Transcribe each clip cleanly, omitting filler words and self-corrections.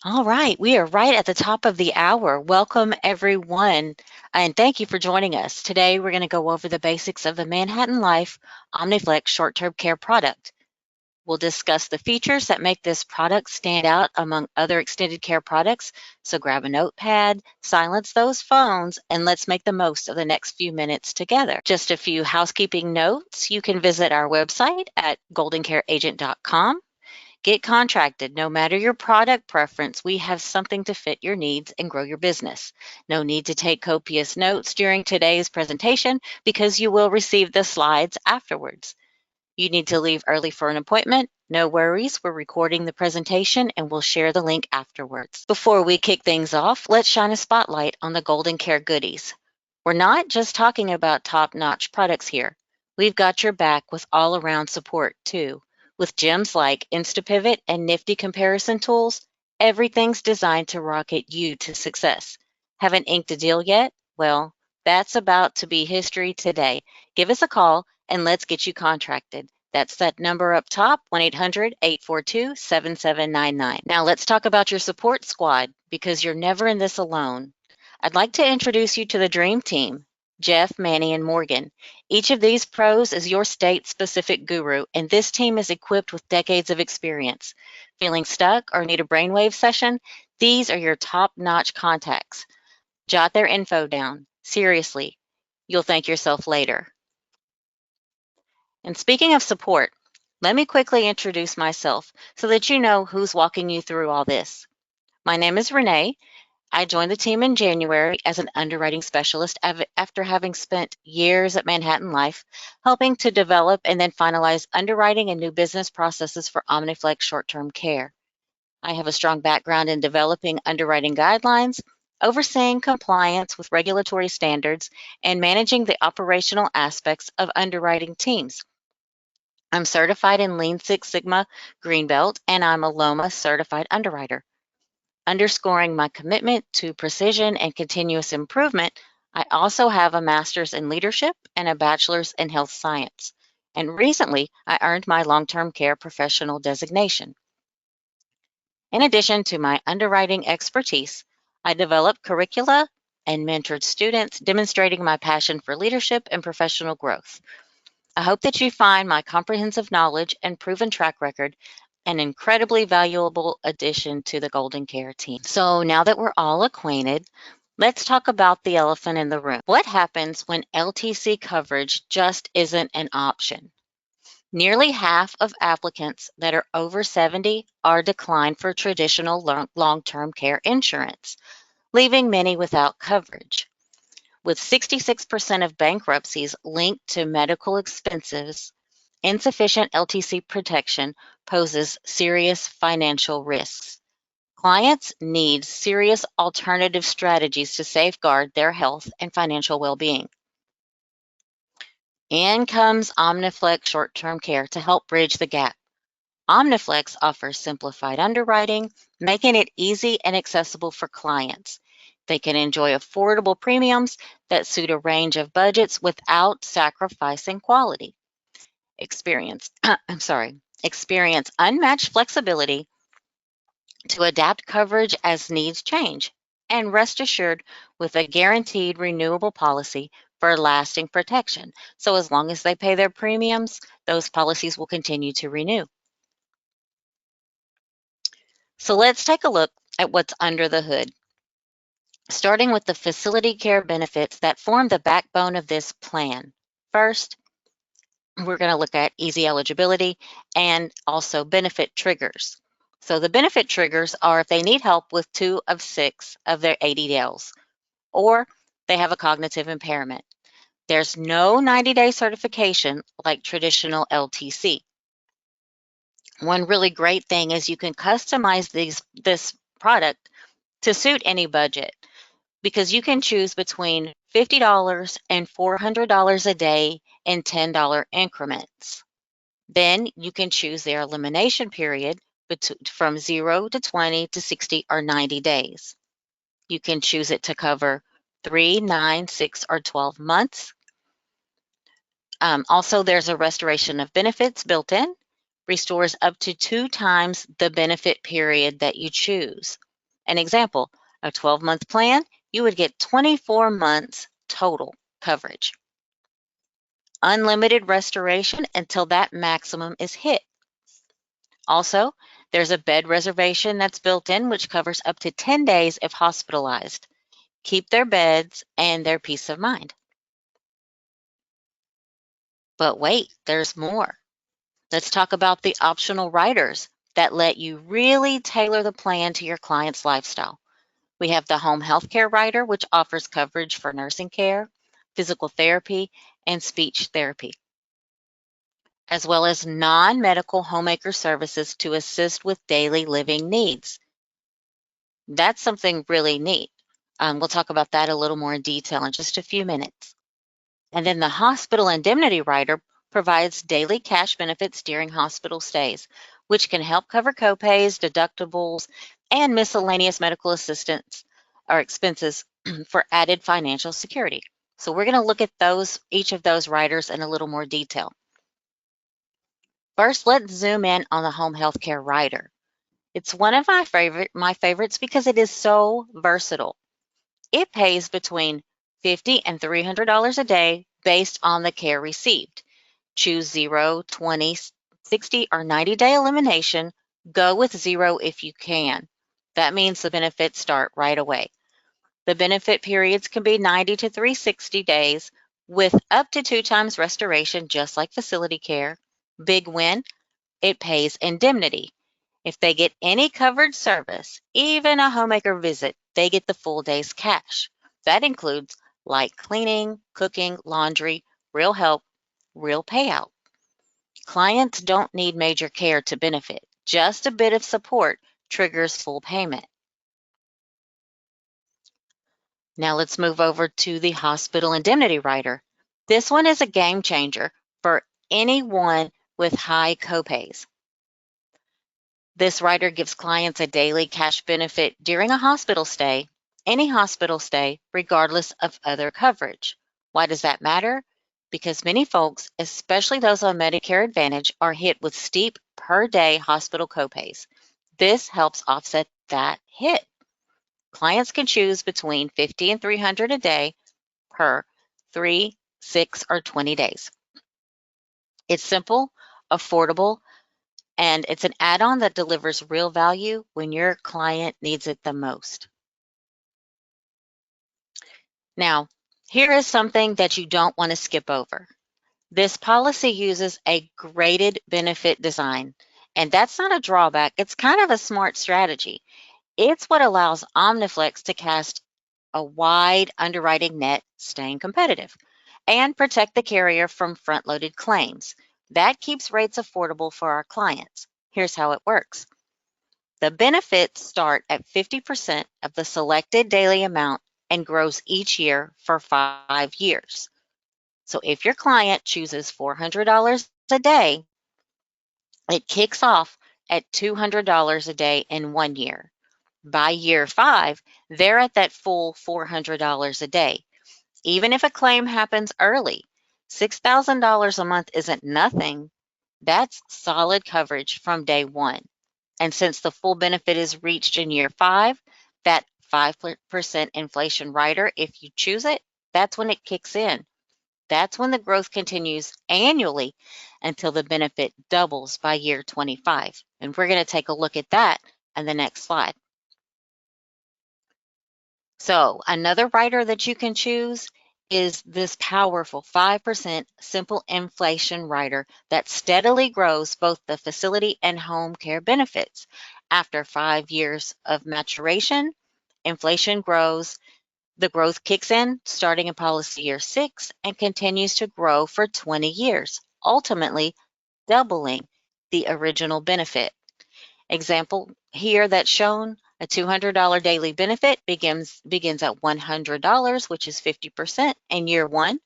All right, we are right at the top of the hour. Welcome, everyone, and thank you for joining us. Today, we're going to go over the basics of the Manhattan Life OmniFlex short-term care product. We'll discuss the features that make this product stand out among other extended care products. So grab a notepad, silence those phones, and let's make the most of the next few minutes together. Just a few housekeeping notes. You can visit our website at goldencareagent.com. Get contracted. No matter your product preference, we have something to fit your needs and grow your business. No need to take copious notes during today's presentation because you will receive the slides afterwards. You need to leave early for an appointment. No worries, we're recording the presentation and we'll share the link afterwards. Before we kick things off, let's shine a spotlight on the Golden Care goodies. We're not just talking about top-notch products here. We've got your back with all-around support too. With gems like InstaPivot and nifty comparison tools, everything's designed to rocket you to success. Haven't inked a deal yet? Well, that's about to be history today. Give us a call and let's get you contracted. That's that number up top, 1-800-842-7799. Now let's talk about your support squad because you're never in this alone. I'd like to introduce you to the dream team, Jeff, Manny, and Morgan. Each of these pros is your state-specific guru, and this team is equipped with decades of experience. Feeling stuck or need a brainwave session? These are your top-notch contacts. Jot their info down. Seriously, you'll thank yourself later. And speaking of support, let me quickly introduce myself so that you know who's walking you through all this. My name is Renee. I joined the team in January as an underwriting specialist after having spent years at Manhattan Life, helping to develop and then finalize underwriting and new business processes for OmniFlex short-term care. I have a strong background in developing underwriting guidelines, overseeing compliance with regulatory standards, and managing the operational aspects of underwriting teams. I'm certified in Lean Six Sigma Green Belt, and I'm a LOMA certified underwriter. Underscoring my commitment to precision and continuous improvement, I also have a master's in leadership and a bachelor's in health science. And recently, I earned my long-term care professional designation. In addition to my underwriting expertise, I developed curricula and mentored students, demonstrating my passion for leadership and professional growth. I hope that you find my comprehensive knowledge and proven track record an incredibly valuable addition to the Golden Care team. So now that we're all acquainted, let's talk about the elephant in the room. What happens when LTC coverage just isn't an option? Nearly half of applicants that are over 70 are declined for traditional long-term care insurance, leaving many without coverage. With 66% of bankruptcies linked to medical expenses, insufficient LTC protection poses serious financial risks. Clients need serious alternative strategies to safeguard their health and financial well-being. In comes OmniFlex short-term care to help bridge the gap. OmniFlex offers simplified underwriting, making it easy and accessible for clients. They can enjoy affordable premiums that suit a range of budgets without sacrificing quality. Experience unmatched flexibility to adapt coverage as needs change, and rest assured with a guaranteed renewable policy for lasting protection. So as long as they pay their premiums, those policies will continue to renew. So let's take a look at what's under the hood, starting with the facility care benefits that form the backbone of this plan. First, we're going to look at easy eligibility and also benefit triggers. So the benefit triggers are if they need help with 2 of 6 of their ADLs, or they have a cognitive impairment. There's no 90-day certification like traditional LTC. One really great thing is you can customize this product to suit any budget because you can choose between $50 and $400 a day in $10 increments. Then you can choose their elimination period from 0 to 20 to 60 or 90 days. You can choose it to cover 3, 9, 6, or 12 months. Also, there's a restoration of benefits built in, restores up to 2 times the benefit period that you choose. An example, a 12-month plan, you would get 24 months total coverage. Unlimited restoration until that maximum is hit. Also, there's a bed reservation that's built in, which covers up to 10 days if hospitalized. Keep their beds and their peace of mind. But wait, there's more. Let's talk about the optional riders that let you really tailor the plan to your client's lifestyle. We have the home healthcare rider, which offers coverage for nursing care, physical therapy, and speech therapy, as well as non-medical homemaker services to assist with daily living needs. That's something really neat. We'll talk about that a little more in detail in just a few minutes. And then the hospital indemnity rider provides daily cash benefits during hospital stays, which can help cover copays, deductibles, and miscellaneous medical assistance or expenses for added financial security. So we're going to look at each of those riders in a little more detail. First, let's zoom in on the home healthcare rider. It's one of my favorites because it is so versatile. It pays between $50 and $300 a day based on the care received. Choose 0, 20, 60, or 90-day elimination. Go with 0 if you can. That means the benefits start right away. The benefit periods can be 90 to 360 days with up to 2 times restoration, just like facility care. Big win, it pays indemnity. If they get any covered service, even a homemaker visit, they get the full day's cash. That includes light cleaning, cooking, laundry, real help, real payout. Clients don't need major care to benefit. Just a bit of support triggers full payment. Now let's move over to the hospital indemnity rider. This one is a game changer for anyone with high copays. This rider gives clients a daily cash benefit during a hospital stay, any hospital stay, regardless of other coverage. Why does that matter? Because many folks, especially those on Medicare Advantage, are hit with steep per-day hospital copays. This helps offset that hit. Clients can choose between $50 and $300 a day per 3, 6, or 20 days. It's simple, affordable, and it's an add-on that delivers real value when your client needs it the most. Now, here is something that you don't want to skip over. This policy uses a graded benefit design, and that's not a drawback. It's kind of a smart strategy. It's what allows OmniFlex to cast a wide underwriting net, staying competitive, and protect the carrier from front-loaded claims. That keeps rates affordable for our clients. Here's how it works. The benefits start at 50% of the selected daily amount and grows each year for 5 years. So if your client chooses $400 a day, it kicks off at $200 a day in 1 year. By year 5, they're at that full $400 a day. Even if a claim happens early, $6,000 a month isn't nothing. That's solid coverage from day 1. And since the full benefit is reached in year 5, that 5% inflation rider, if you choose it, that's when it kicks in. That's when the growth continues annually until the benefit doubles by year 25. And we're going to take a look at that in the next slide. So another rider that you can choose is this powerful 5% simple inflation rider that steadily grows both the facility and home care benefits. After 5 years of maturation, inflation grows. The growth kicks in starting in policy year 6 and continues to grow for 20 years, ultimately doubling the original benefit. Example here that's shown, a $200 daily benefit begins at $100, which is 50% in year 1.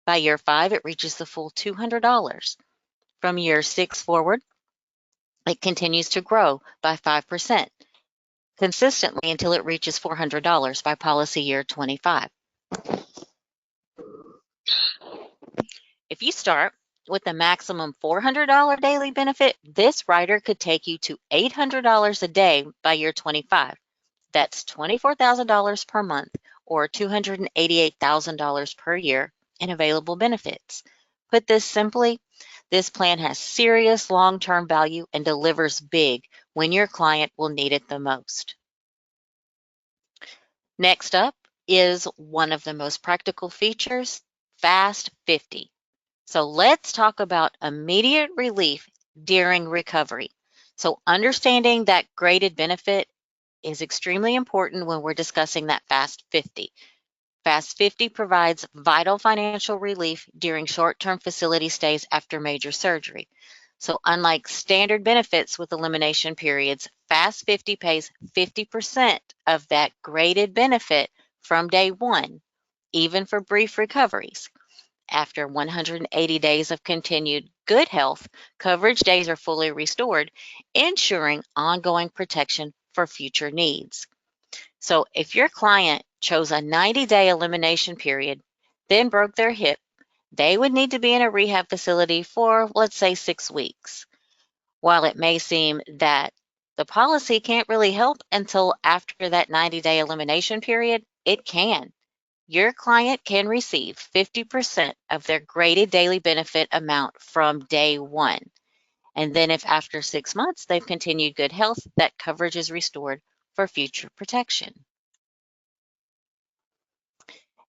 By year 5, it reaches the full $200. From year 6 forward, it continues to grow by 5% consistently until it reaches $400 by policy year 25. If you start with the maximum $400 daily benefit, this rider could take you to $800 a day by year 25. That's $24,000 per month or $288,000 per year in available benefits. Put this simply, this plan has serious long-term value and delivers big when your client will need it the most. Next up is one of the most practical features, Fast 50. So let's talk about immediate relief during recovery. So understanding that graded benefit is extremely important when we're discussing that Fast 50. Fast 50 provides vital financial relief during short-term facility stays after major surgery. So unlike standard benefits with elimination periods, Fast 50 pays 50% of that graded benefit from day one, even for brief recoveries. After 180 days of continued good health, coverage days are fully restored, ensuring ongoing protection for future needs. So if your client chose a 90-day elimination period, then broke their hip, they would need to be in a rehab facility for, let's say, 6 weeks. While it may seem that the policy can't really help until after that 90-day elimination period, it can. Your client can receive 50% of their graded daily benefit amount from day one. And then if after 6 months they've continued good health, that coverage is restored for future protection.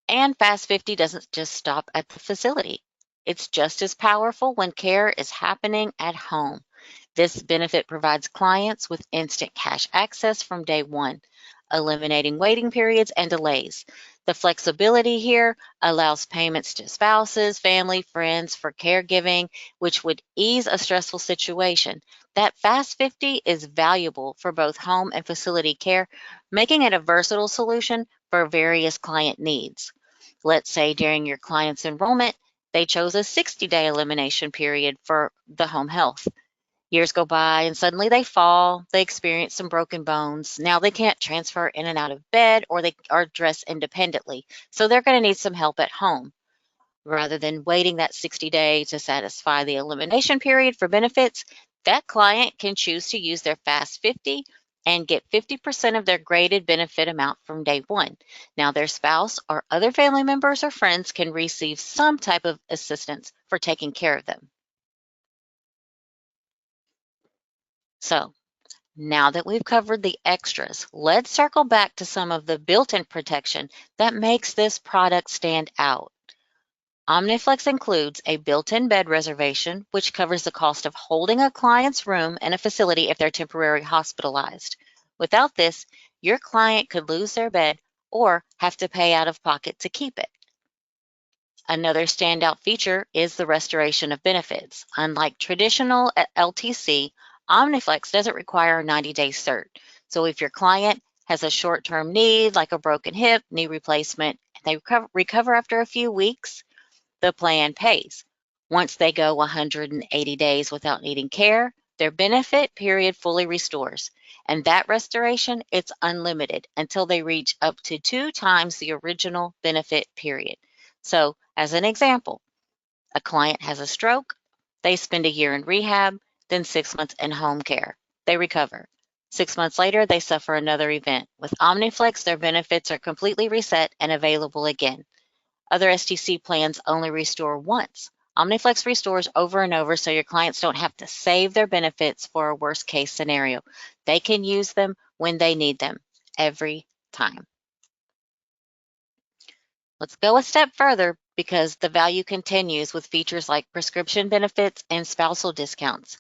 And Fast 50 doesn't just stop at the facility. It's just as powerful when care is happening at home. This benefit provides clients with instant cash access from day one, eliminating waiting periods and delays. The flexibility here allows payments to spouses, family, friends for caregiving, which would ease a stressful situation. That Fast 50 is valuable for both home and facility care, making it a versatile solution for various client needs. Let's say during your client's enrollment, they chose a 60-day elimination period for the home health. Years go by and suddenly they fall, they experience some broken bones. Now they can't transfer in and out of bed or they are dressed independently. So they're going to need some help at home. Rather than waiting that 60 days to satisfy the elimination period for benefits, that client can choose to use their Fast 50 and get 50% of their graded benefit amount from day one. Now their spouse or other family members or friends can receive some type of assistance for taking care of them. So now that we've covered the extras, let's circle back to some of the built-in protection that makes this product stand out. OmniFlex includes a built-in bed reservation, which covers the cost of holding a client's room in a facility if they're temporarily hospitalized. Without this, your client could lose their bed or have to pay out of pocket to keep it. Another standout feature is the restoration of benefits. Unlike traditional LTC, OmniFlex doesn't require a 90-day cert. So if your client has a short-term need like a broken hip, knee replacement, and they recover after a few weeks, the plan pays. Once they go 180 days without needing care, their benefit period fully restores. And that restoration, it's unlimited until they reach up to 2 times the original benefit period. So as an example, a client has a stroke, they spend a year in rehab, then 6 months in home care. They recover. 6 months later, they suffer another event. With OmniFlex, their benefits are completely reset and available again. Other STC plans only restore once. OmniFlex restores over and over so your clients don't have to save their benefits for a worst case scenario. They can use them when they need them, every time. Let's go a step further because the value continues with features like prescription benefits and spousal discounts.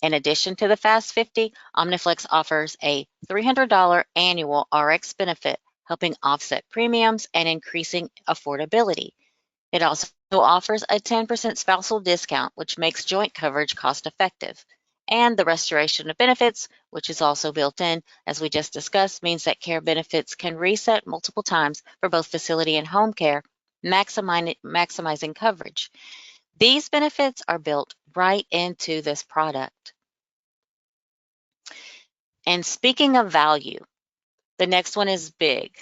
In addition to the Fast 50, OmniFlex offers a $300 annual RX benefit, helping offset premiums and increasing affordability. It also offers a 10% spousal discount, which makes joint coverage cost-effective. And the restoration of benefits, which is also built in, as we just discussed, means that care benefits can reset multiple times for both facility and home care, maximizing coverage. These benefits are built right into this product. And speaking of value, the next one is big.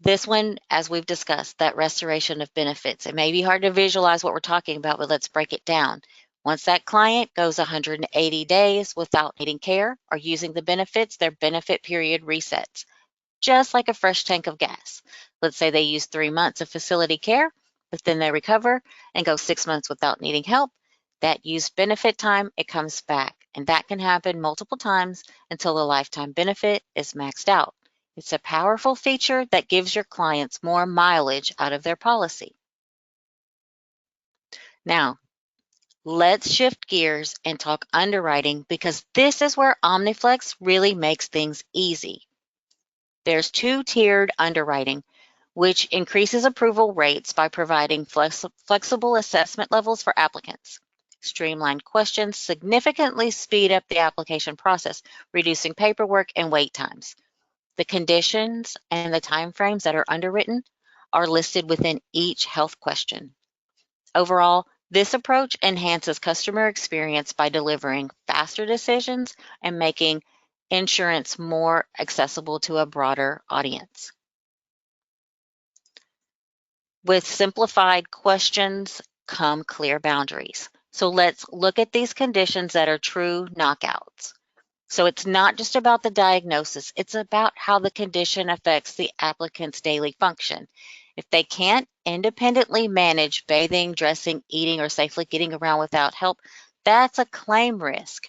This one, as we've discussed, that restoration of benefits. It may be hard to visualize what we're talking about, but let's break it down. Once that client goes 180 days without needing care or using the benefits, their benefit period resets, just like a fresh tank of gas. Let's say they use 3 months of facility care, but then they recover and go 6 months without needing help. That used benefit time, it comes back. And that can happen multiple times until the lifetime benefit is maxed out. It's a powerful feature that gives your clients more mileage out of their policy. Now, let's shift gears and talk underwriting, because this is where OmniFlex really makes things easy. There's two-tiered underwriting, which increases approval rates by providing flexible assessment levels for applicants. Streamlined questions significantly speed up the application process, reducing paperwork and wait times. The conditions and the timeframes that are underwritten are listed within each health question. Overall, this approach enhances customer experience by delivering faster decisions and making insurance more accessible to a broader audience. With simplified questions come clear boundaries. So let's look at these conditions that are true knockouts. So it's not just about the diagnosis, it's about how the condition affects the applicant's daily function. If they can't independently manage bathing, dressing, eating, or safely getting around without help, that's a claim risk.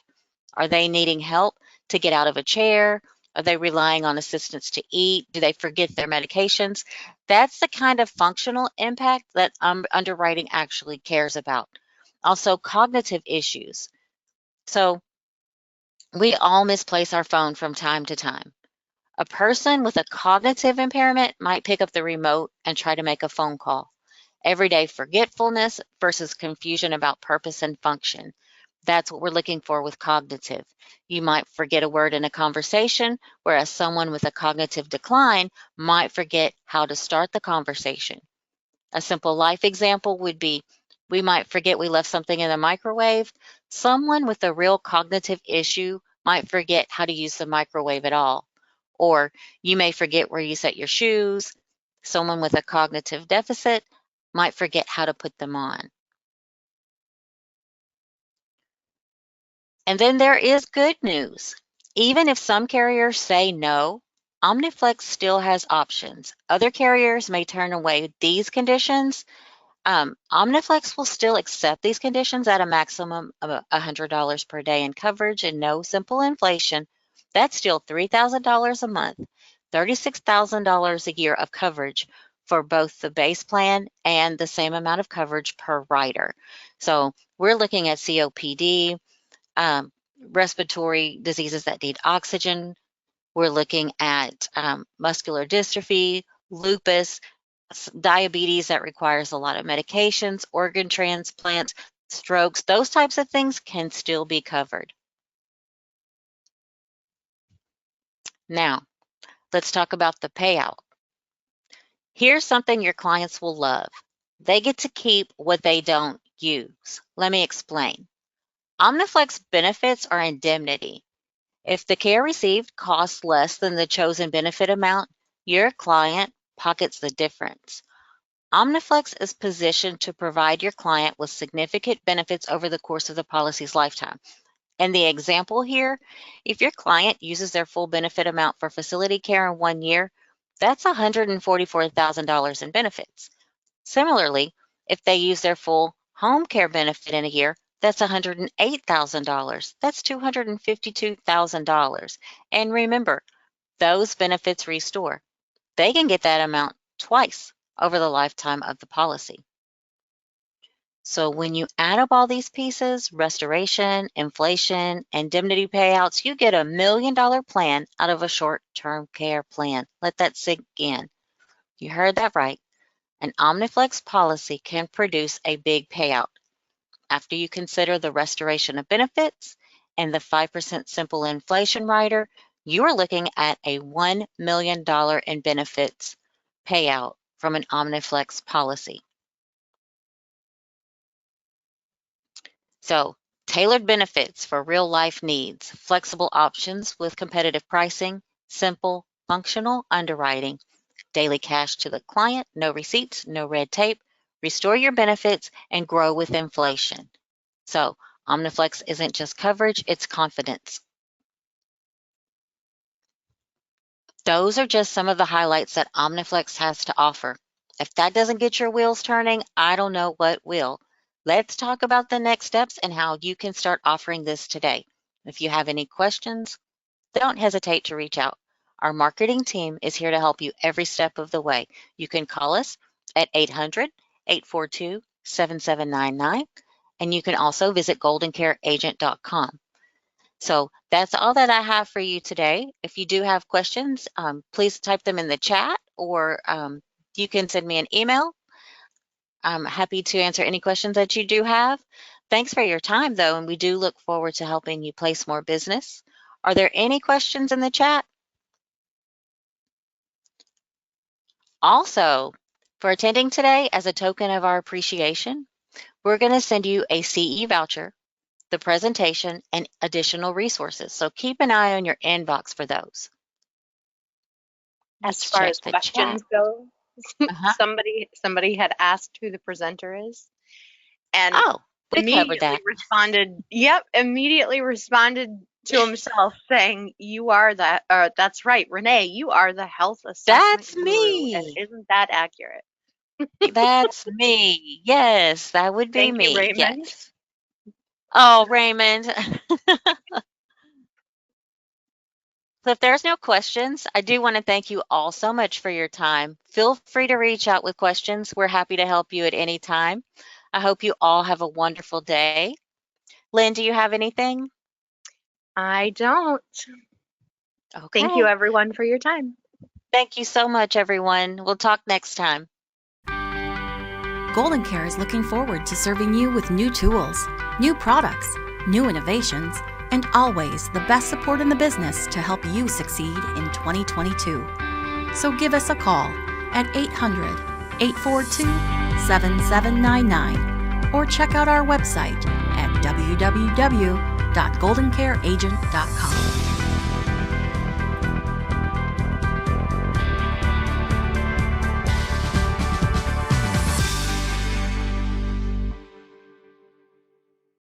Are they needing help to get out of a chair? Are they relying on assistance to eat? Do they forget their medications? That's the kind of functional impact that underwriting actually cares about. Also, cognitive issues. So we all misplace our phone from time to time. A person with a cognitive impairment might pick up the remote and try to make a phone call. Everyday forgetfulness versus confusion about purpose and function. That's what we're looking for with cognitive. You might forget a word in a conversation, whereas someone with a cognitive decline might forget how to start the conversation. A simple life example would be, we might forget we left something in the microwave. Someone with a real cognitive issue might forget how to use the microwave at all. Or you may forget where you set your shoes. Someone with a cognitive deficit might forget how to put them on. And then there is good news. Even if some carriers say no, OmniFlex still has options. Other carriers may turn away these conditions. OmniFlex will still accept these conditions at a maximum of $100 per day in coverage and no simple inflation. That's still $3,000 a month, $36,000 a year of coverage for both the base plan and the same amount of coverage per rider. So we're looking at COPD, respiratory diseases that need oxygen. We're looking at muscular dystrophy, lupus, diabetes that requires a lot of medications, organ transplants, strokes. Those types of things can still be covered. Now, let's talk about the payout. Here's something your clients will love. They get to keep what they don't use. Let me explain. OmniFlex benefits are indemnity. If the care received costs less than the chosen benefit amount, your client pockets the difference. OmniFlex is positioned to provide your client with significant benefits over the course of the policy's lifetime. In the example here, if your client uses their full benefit amount for facility care in 1 year, that's $144,000 in benefits. Similarly, if they use their full home care benefit in a year, that's $108,000. That's $252,000. And remember, those benefits restore. They can get that amount twice over the lifetime of the policy. So when you add up all these pieces, restoration, inflation, indemnity payouts, you get $1 million plan out of a short-term care plan. Let that sink in. You heard that right. An OmniFlex policy can produce a big payout. After you consider the restoration of benefits and the 5% simple inflation rider, you are looking at a $1 million in benefits payout from an OmniFlex policy. So, tailored benefits for real life needs, flexible options with competitive pricing, simple, functional underwriting, daily cash to the client, no receipts, no red tape, restore your benefits, and grow with inflation. So OmniFlex isn't just coverage, it's confidence. Those are just some of the highlights that OmniFlex has to offer. If that doesn't get your wheels turning, I don't know what will. Let's talk about the next steps and how you can start offering this today. If you have any questions, don't hesitate to reach out. Our marketing team is here to help you every step of the way. You can call us at 800-842-7799, and you can also visit goldencareagent.com. So that's all that I have for you today. If you do have questions, please type them in the chat, or you can send me an email. I'm happy to answer any questions that you do have. Thanks for your time, though, and we do look forward to helping you place more business. Are there any questions in the chat? Also, for attending today, as a token of our appreciation, we're going to send you a CE voucher, the presentation, and additional resources. So keep an eye on your inbox for those. As far as questions go, somebody had asked who the presenter is, and we covered that. Immediately responded to himself saying, "You are that. That's right, Renee. You are the health assessment That's guru." me. And isn't that accurate? That's me. Yes, that would be Thank me. you, Raymond. Yes. Oh, Raymond. So if there's no questions, I do want to thank you all so much for your time. Feel free to reach out with questions. We're happy to help you at any time. I hope you all have a wonderful day. Lynn, do you have anything? I don't. Okay. Thank you, everyone, for your time. Thank you so much, everyone. We'll talk next time. Golden Care is looking forward to serving you with new tools, new products, new innovations, and always the best support in the business to help you succeed in 2022. So give us a call at 800-842-7799 or check out our website at www.goldencareagent.com.